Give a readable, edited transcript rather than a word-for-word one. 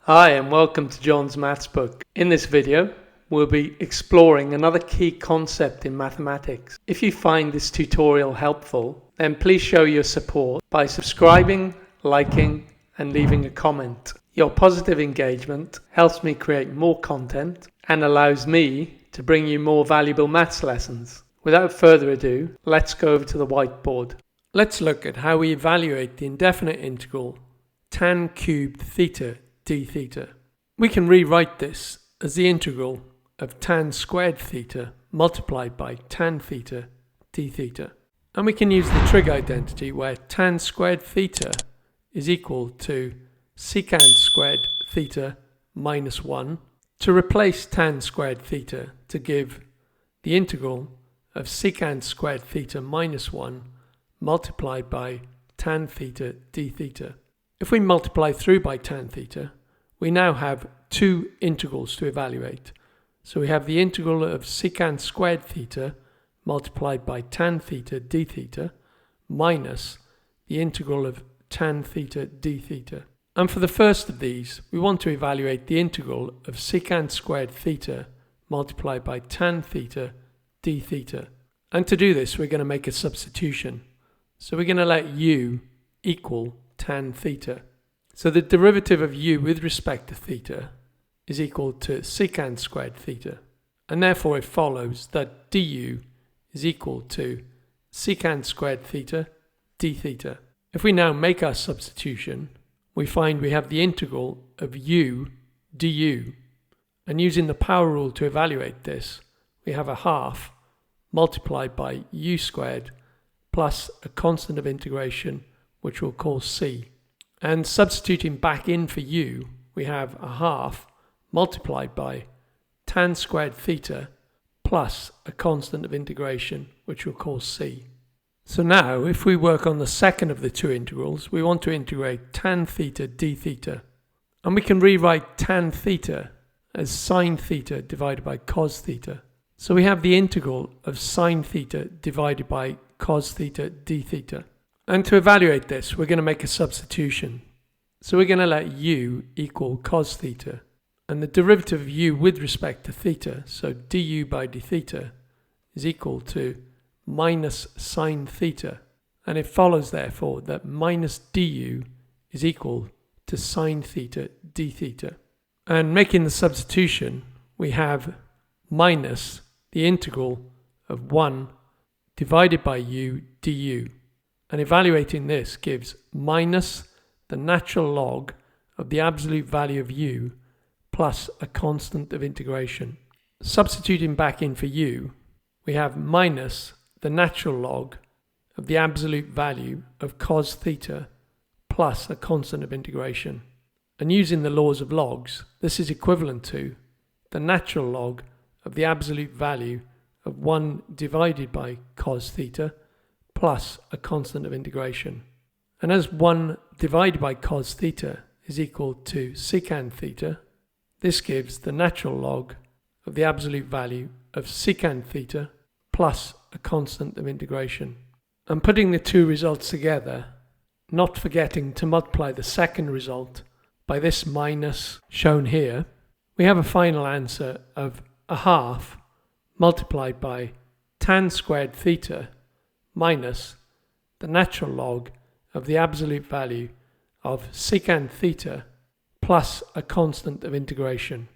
Hi and welcome to John's Maths Book. In this video, we'll be exploring another key concept in mathematics. If you find this tutorial helpful, then please show your support by subscribing, liking, and leaving a comment. Your positive engagement helps me create more content and allows me to bring you more valuable maths lessons. Without further ado, let's go over to the whiteboard. Let's look at how we evaluate the indefinite integral tan³Δθ dθ. We can rewrite this as the integral of tan²θ multiplied by tan⁻θ dθ. And we can use the trig identity where tan²θ is equal to secant²θ minus 1 to replace tan²θ to give the integral of secant²θ minus 1 multiplied by tan⁻θ dθ. If we multiply through by tan⁻θ, we now have two integrals to evaluate. So we have the integral of secant² multiplied by tan⁻θ dθ minus the integral of tan⁻θ dθ. And for the first of these, we want to evaluate the integral of secant² multiplied by tan⁻θ dθ. And to do this, we're going to make a substitution. So we're going to let u equal tan⁻θ. So the derivative of u with respect to theta is equal to secant²θ. And therefore it follows that du is equal to secant² dθ. If we now make our substitution, we find we have the integral of u du. And using the power rule to evaluate this, we have a half multiplied by u² plus a constant of integration which we'll call c. And substituting back in for u, we have a half multiplied by tan²θ plus a constant of integration which we'll call c. So now if we work on the second of the two integrals, we want to integrate tan⁻θ dθ. And we can rewrite tan⁻θ as sin⁻θ divided by cos⁻θ. So we have the integral of sin⁻θ divided by cos⁻θ dθ. And to evaluate this, we're going to make a substitution. So we're going to let u equal cos⁻θ. And the derivative of u with respect to theta, so du by dθ, is equal to minus sin⁻θ. And it follows, therefore, that minus du is equal to sin⁻θ dθ. And making the substitution, we have minus the integral of 1 divided by u du. And evaluating this gives minus the natural log of the absolute value of u plus a constant of integration. Substituting back in for u, we have minus the natural log of the absolute value of cos⁻θ plus a constant of integration. And using the laws of logs, this is equivalent to the natural log of the absolute value of 1 divided by cos⁻θ plus a constant of integration. And as 1 divided by cos⁻θ is equal to secant⁻θ, this gives the natural log of the absolute value of secant⁻θ plus a constant of integration. And putting the two results together, not forgetting to multiply the second result by this minus shown here, we have a final answer of a half multiplied by tan²θ minus the natural log of the absolute value of secant⁻θ plus a constant of integration.